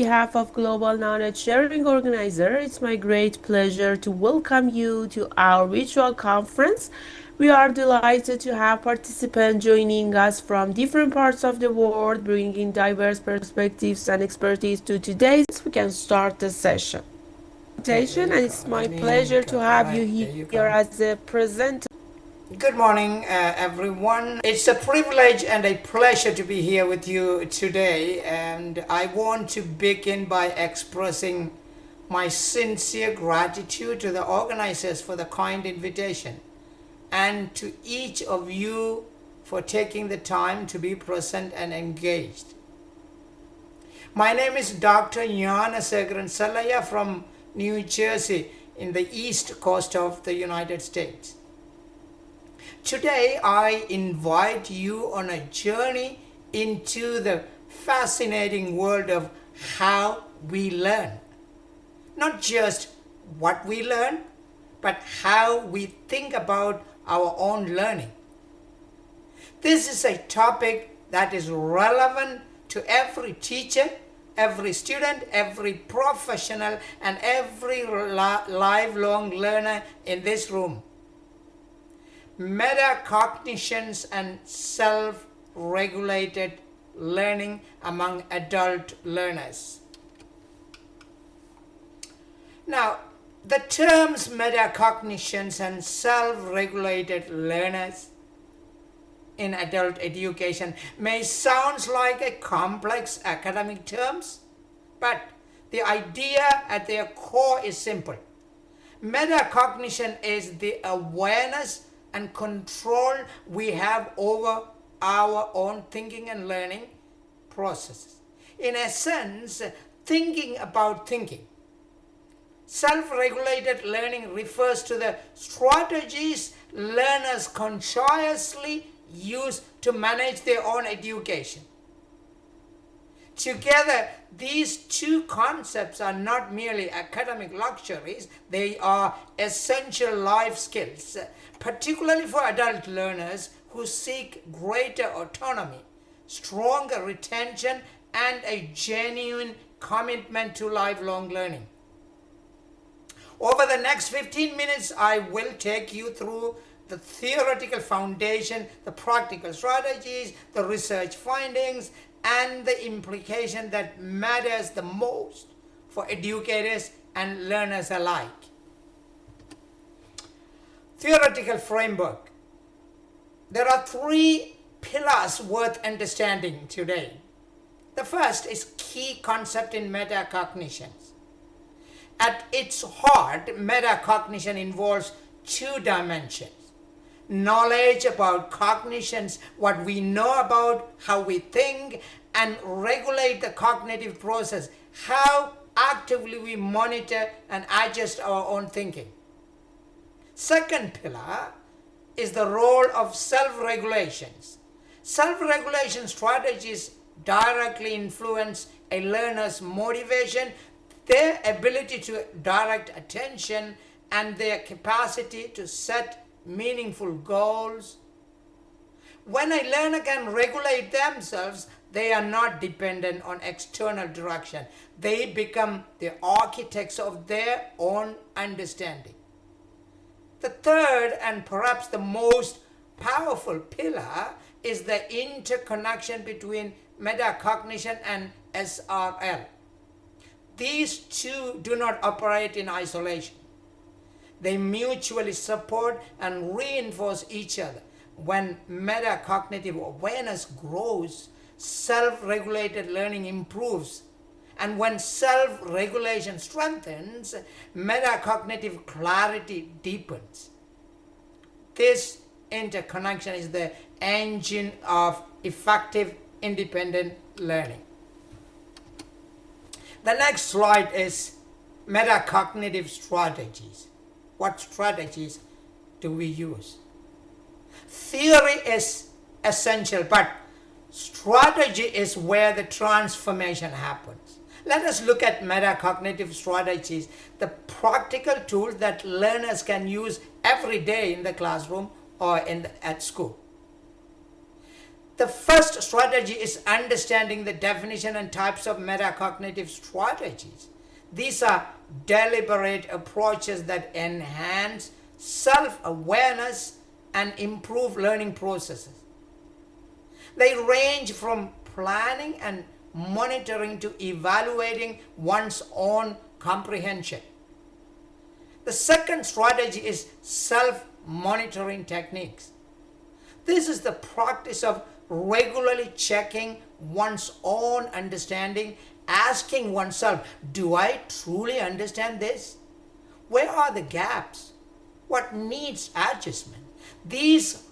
behalf of Global Knowledge Sharing Organizer, it's my great pleasure to welcome you to our virtual conference. We are delighted to have participants joining us from different parts of the world, bringing diverse perspectives and expertise to today's. We can start the session. Okay, there And you it's go. my Let me pleasure go. to All have you right, there here you as go. a presenter. Good morning, everyone. It's a privilege and a pleasure to be here with you today, and I want to begin by expressing my sincere gratitude to the organizers for the kind invitation, and to each of you for taking the time to be present and engaged. My name is Dr. Gnanasegaran Salaya from New Jersey in the east coast of the United States. Today, I invite you on a journey into the fascinating world of how we learn. Not just what we learn, but how we think about our own learning. This is a topic that is relevant to every teacher, every student, every professional, and every lifelong learner in this room. Metacognitions and self-regulated learning among adult learners. Now, the terms metacognitions and self-regulated learners in adult education may sound like a complex academic terms, but the idea at their core is simple. Metacognition is the awareness and control we have over our own thinking and learning processes. In essence, thinking about thinking. Self-regulated learning refers to the strategies learners consciously use to manage their own education. Together, these two concepts are not merely academic luxuries, they are essential life skills, particularly for adult learners who seek greater autonomy, stronger retention, and a genuine commitment to lifelong learning. Over the next 15 minutes, I will take you through the theoretical foundation, the practical strategies, the research findings, and the implication that matters the most for educators and learners alike. Theoretical framework. There are three pillars worth understanding today. The first is key concept in metacognition. At its heart, metacognition involves two dimensions. Knowledge about cognitions, what we know about how we think, and regulate the cognitive process, how actively we monitor and adjust our own thinking. Second pillar is the role of self-regulations. Self-regulation strategies directly influence a learner's motivation, their ability to direct attention, and their capacity to set meaningful goals. When a learner can regulate themselves, they are not dependent on external direction. They become the architects of their own understanding. The third and perhaps the most powerful pillar is the interconnection between metacognition and SRL. These two do not operate in isolation. They mutually support and reinforce each other. When metacognitive awareness grows, self-regulated learning improves. And when self-regulation strengthens, metacognitive clarity deepens. This interconnection is the engine of effective independent learning. The next slide is metacognitive strategies. What strategies do we use? Theory is essential, but strategy is where the transformation happens. Let us look at metacognitive strategies, the practical tools that learners can use every day in the classroom or at school. The first strategy is understanding the definition and types of metacognitive strategies. These are deliberate approaches that enhance self-awareness and improve learning processes. They range from planning and monitoring to evaluating one's own comprehension. The second strategy is self-monitoring techniques. This is the practice of regularly checking one's own understanding, asking oneself, do I truly understand this? Where are the gaps? What needs adjustment? These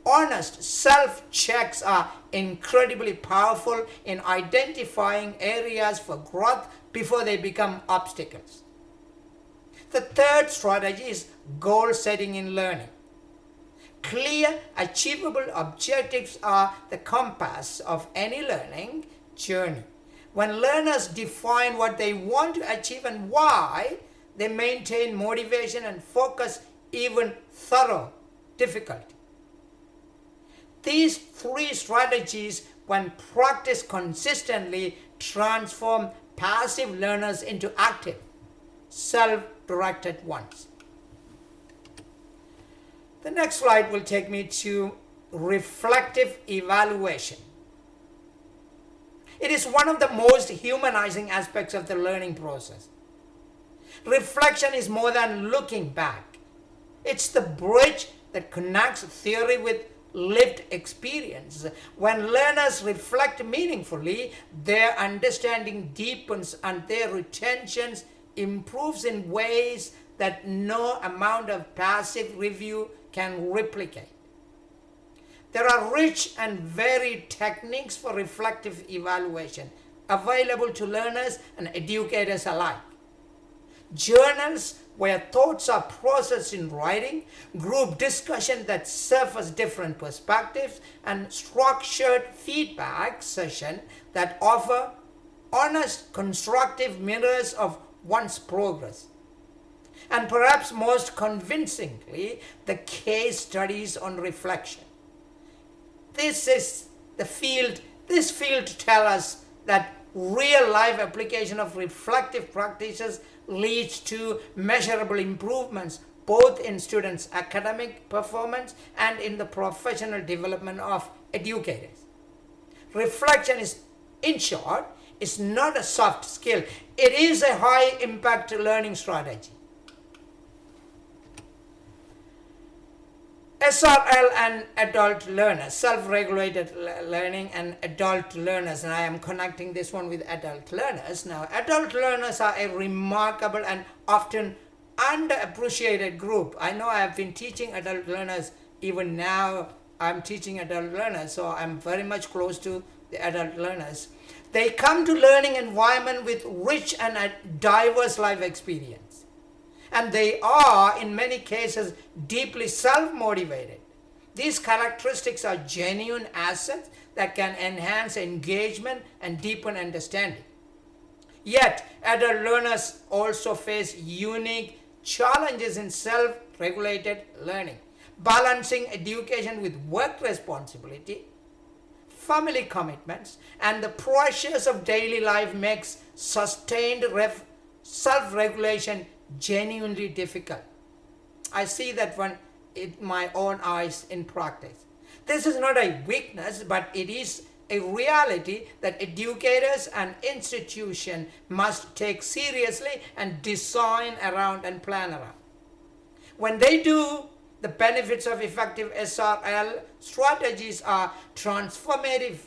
honest self-checks are incredibly powerful in identifying areas for growth before they become obstacles. The third strategy is goal setting in learning. Clear, achievable objectives are the compass of any learning journey. When learners define what they want to achieve and why, they maintain motivation and focus even thorough difficulty. These three strategies, when practiced consistently, transform passive learners into active, self-directed ones. The next slide will take me to reflective evaluation. It is one of the most humanizing aspects of the learning process. Reflection is more than looking back. It's the bridge that connects theory with lived experience. When learners reflect meaningfully, their understanding deepens and their retention improves in ways that no amount of passive review can replicate. There are rich and varied techniques for reflective evaluation available to learners and educators alike. Journals where thoughts are processed in writing, group discussion that surface different perspectives, and structured feedback session that offer honest, constructive mirrors of one's progress. And perhaps most convincingly, the case studies on reflection. This field tells us that real life application of reflective practices leads to measurable improvements both in students' academic performance and in the professional development of educators. Reflection is, in short, is not a soft skill. It is a high impact learning strategy. SRL and adult learners, self-regulated learning and adult learners, and I am connecting this one with adult learners. Now, adult learners are a remarkable and often underappreciated group. I know I have been teaching adult learners, even now I'm teaching adult learners, so I'm very much close to the adult learners. They come to learning environment with rich and diverse life experience. And they are, in many cases, deeply self-motivated. These characteristics are genuine assets that can enhance engagement and deepen understanding. Yet, adult learners also face unique challenges in self-regulated learning. Balancing education with work responsibility, family commitments, and the pressures of daily life makes sustained self-regulation genuinely difficult. I see that one in my own eyes in practice. This is not a weakness, but it is a reality that educators and institutions must take seriously and design around and plan around. When they do, the benefits of effective SRL strategies are transformative.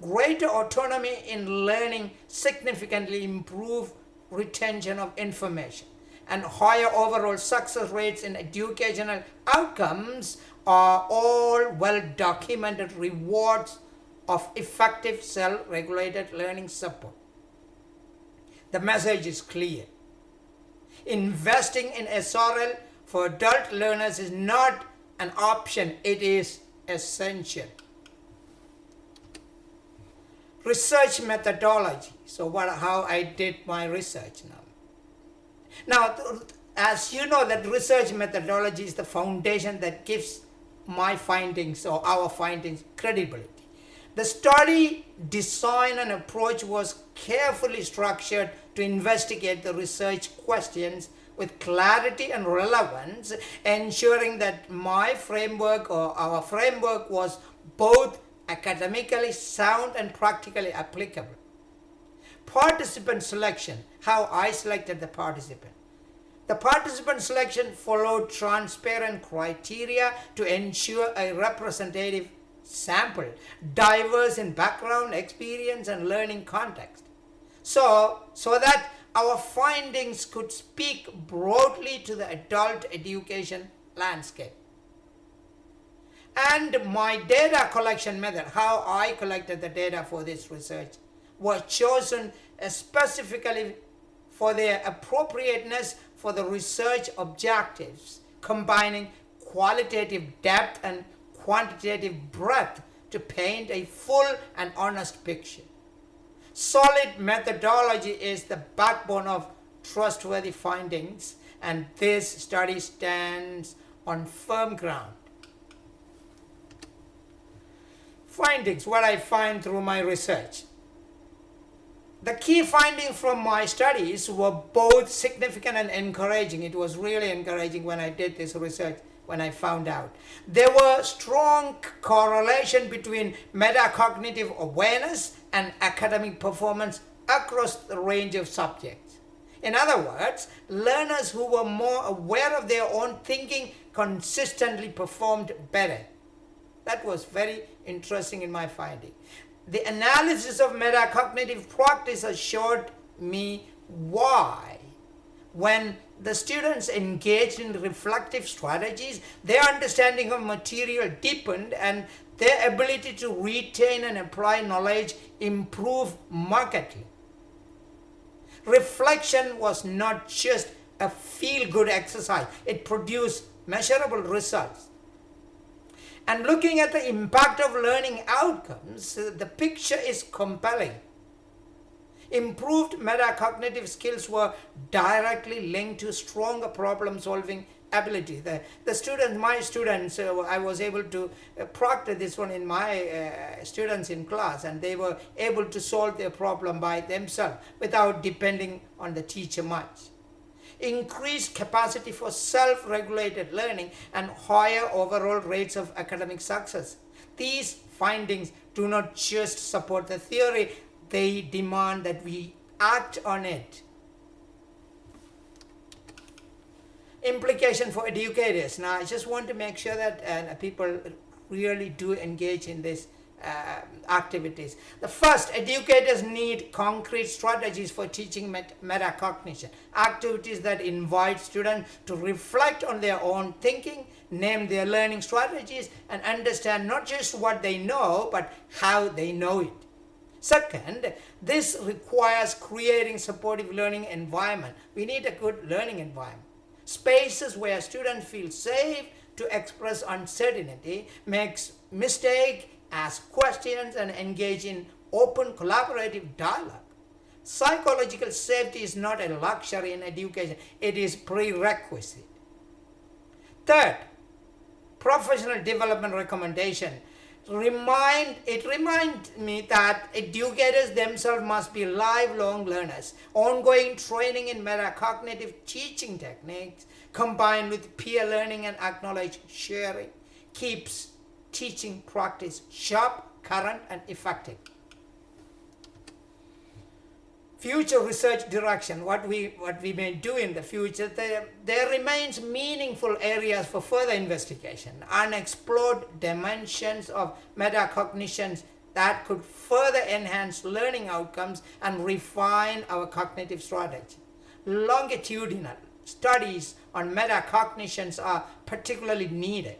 Greater autonomy in learning significantly improve retention of information, and higher overall success rates in educational outcomes are all well documented rewards of effective self-regulated learning support. The message is clear. Investing in SRL for adult learners is not an option, it is essential. Research methodology. So how I did my research now. Now, as you know, that research methodology is the foundation that gives my findings or our findings credibility. The study design and approach was carefully structured to investigate the research questions with clarity and relevance, ensuring that my framework or our framework was both academically sound and practically applicable. Participant selection, how I selected the participant. The participant selection followed transparent criteria to ensure a representative sample, diverse in background, experience, and learning context. So that our findings could speak broadly to the adult education landscape. And my data collection method, how I collected the data for this research, was chosen specifically for their appropriateness for the research objectives, combining qualitative depth and quantitative breadth to paint a full and honest picture. Solid methodology is the backbone of trustworthy findings, and this study stands on firm ground. Findings, what I find through my research. The key findings from my studies were both significant and encouraging. It was really encouraging when I did this research, when I found out. There were strong correlation between metacognitive awareness and academic performance across the range of subjects. In other words, learners who were more aware of their own thinking consistently performed better. That was very interesting in my finding. The analysis of metacognitive practice showed me why, when the students engaged in reflective strategies, their understanding of material deepened and their ability to retain and apply knowledge improved markedly. Reflection was not just a feel-good exercise, it produced measurable results. And looking at the impact of learning outcomes, the picture is compelling. Improved metacognitive skills were directly linked to stronger problem-solving ability. My students, I was able to practice this one in my students in class, and they were able to solve their problem by themselves without depending on the teacher much. Increased capacity for self-regulated learning and higher overall rates of academic success. These findings do not just support the theory, they demand that we act on it. Implication for educators. Now, I just want to make sure that people really do engage in this activities. The first, educators need concrete strategies for teaching metacognition. Activities that invite students to reflect on their own thinking, name their learning strategies, and understand not just what they know, but how they know it. Second, this requires creating supportive learning environment. We need a good learning environment. Spaces where students feel safe to express uncertainty, makes mistake, ask questions, and engage in open collaborative dialogue. Psychological safety is not a luxury in education, it is prerequisite. Third, professional development recommendation. It reminds me that educators themselves must be lifelong learners. Ongoing training in metacognitive teaching techniques combined with peer learning and acknowledged sharing keeps teaching practice sharp, current, and effective. Future research direction, what we may do in the future, there remains meaningful areas for further investigation, unexplored dimensions of metacognitions that could further enhance learning outcomes and refine our cognitive strategy. Longitudinal studies on metacognitions are particularly needed.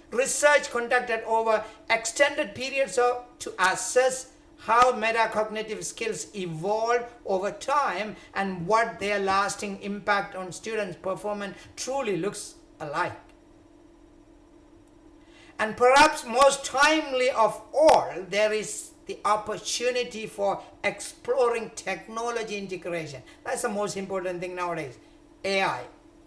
Research conducted over extended periods to assess how metacognitive skills evolve over time and what their lasting impact on students' performance truly looks alike. And perhaps most timely of all, there is the opportunity for exploring technology integration. That's the most important thing nowadays, AI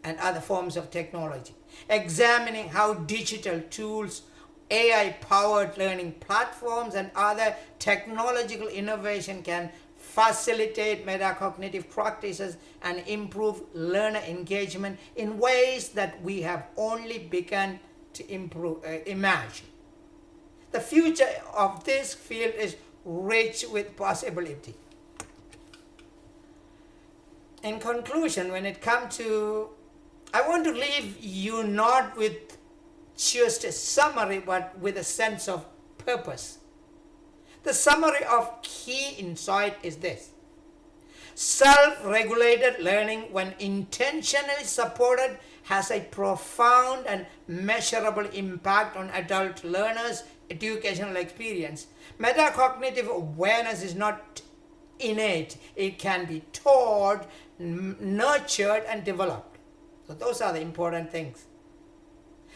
and other forms of technology. examining how digital tools, AI powered learning platforms, and other technological innovation can facilitate metacognitive practices and improve learner engagement in ways that we have only begun to imagine. The future of this field is rich with possibility. In conclusion, when it comes to, I want to leave you not with just a summary, but with a sense of purpose. The summary of key insight is this: self-regulated learning, when intentionally supported, has a profound and measurable impact on adult learners' educational experience. Metacognitive awareness is not innate. It can be taught, nurtured, and developed. So those are the important things.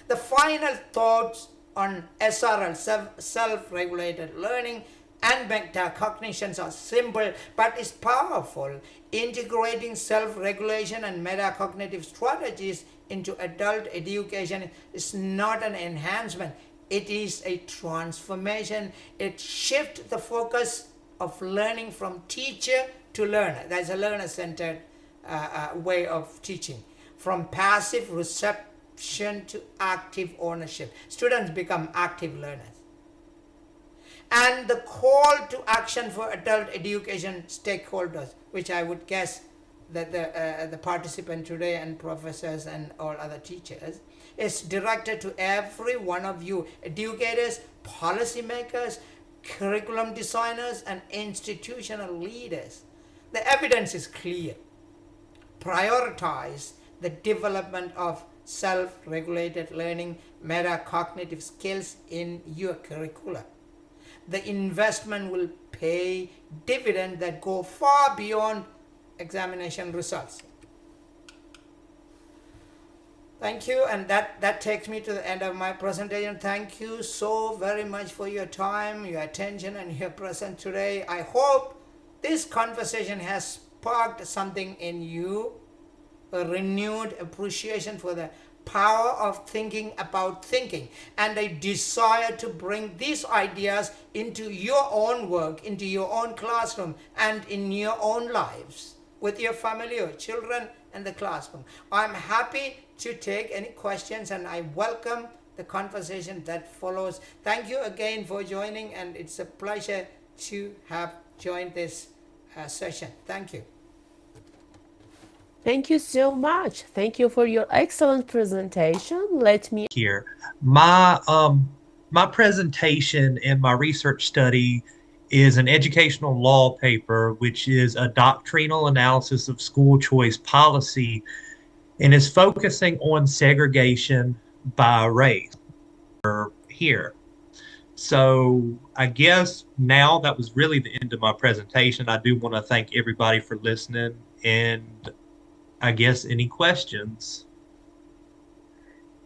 The final thoughts on SRL, self-regulated learning, and metacognitions are simple but is powerful. Integrating self-regulation and metacognitive strategies into adult education is not an enhancement, it is a transformation. It shifts the focus of learning from teacher to learner. That's a learner-centered way of teaching. From passive reception to active ownership. Students become active learners. And the call to action for adult education stakeholders, which I would guess that the participant today and professors and all other teachers, is directed to every one of you, educators, policymakers, curriculum designers, and institutional leaders. The evidence is clear. Prioritize the development of self-regulated learning, metacognitive skills in your curricula. The investment will pay dividends that go far beyond examination results. Thank you, and that takes me to the end of my presentation. Thank you so very much for your time, your attention, and your presence today. I hope this conversation has sparked something in you, a renewed appreciation for the power of thinking about thinking, and a desire to bring these ideas into your own work, into your own classroom, and in your own lives with your family, your children, and the classroom. I'm happy to take any questions, and I welcome the conversation that follows. Thank you again for joining, and it's a pleasure to have joined this session. Thank you. Thank you so much. Thank you for your excellent presentation. Let me Here. My presentation and my research study is an educational law paper, which is a doctrinal analysis of school choice policy, and is focusing on segregation by race here. So I guess now that was really the end of my presentation. I do want to thank everybody for listening, and I guess any questions.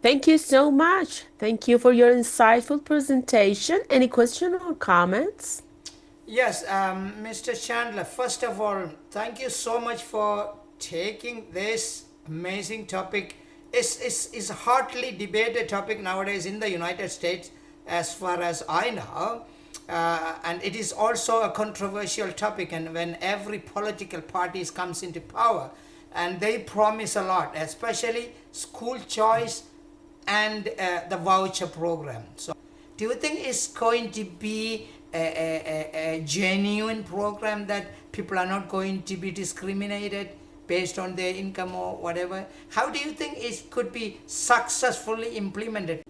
Thank you so much. Thank you for your insightful presentation. Any question or comments? Yes, Mr. Chandler, first of all, thank you so much for taking this amazing topic. It's a hotly debated topic nowadays in the United States, as far as I know. And it is also a controversial topic, and when every political party comes into power, and they promise a lot, especially school choice and the voucher program. So do you think it's going to be a genuine program that people are not going to be discriminated based on their income or whatever? How do you think it could be successfully implemented?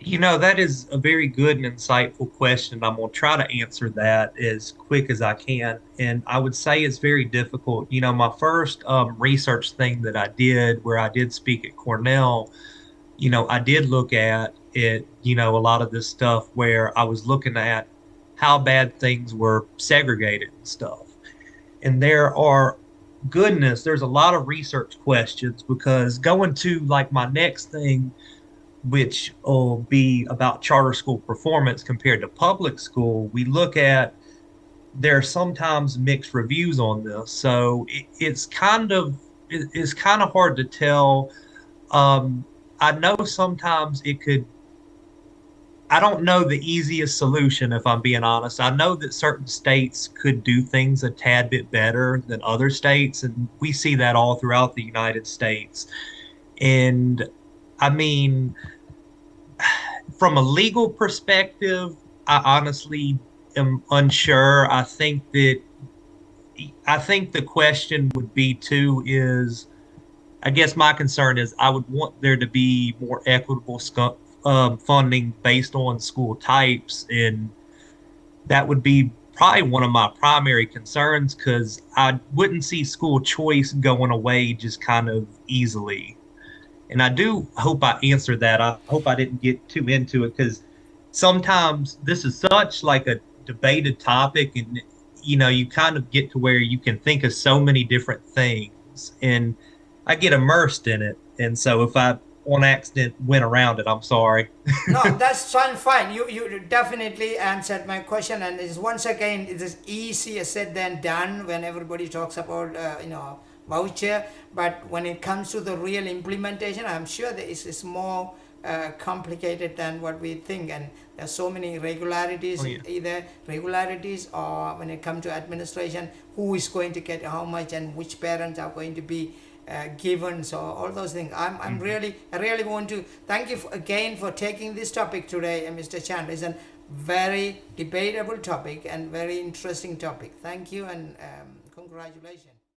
You know, that is a very good and insightful question. I'm going to try to answer that as quick as I can. And I would say it's very difficult. You know, my first research thing that I did, where I did speak at Cornell, you know, I did look at it, you know, a lot of this stuff where I was looking at how bad things were segregated and stuff. And there's a lot of research questions, because going to like my next thing, which will be about charter school performance compared to public school, we look at there are sometimes mixed reviews on this. So it's kind of hard to tell. I know sometimes it could, I don't know the easiest solution, if I'm being honest. I know that certain states could do things a tad bit better than other states, and we see that all throughout the United States. And I mean, from a legal perspective, I honestly am unsure. I think the question would be too is I guess my concern is I would want there to be more equitable funding based on school types, and that would be probably one of my primary concerns because I wouldn't see school choice going away just kind of easily. And I do hope I answered that. I hope I didn't get too into it because sometimes this is such like a debated topic, and you kind of get to where you can think of so many different things, and I get immersed in it. And so if I on accident went around it, I'm sorry. No, that's fine. You definitely answered my question, and it's once again it is easier said than done when everybody talks about voucher. But when it comes to the real implementation, I'm sure that it's more complicated than what we think, and there's so many Oh regularities, yeah. either regularities or when it comes to administration, who is going to get how much and which parents are going to be given. So all those things, I'm Mhm. really, I really want to thank you again for taking this topic today, Mr. Chan. It's a very debatable topic and very interesting topic. Thank you, and congratulations.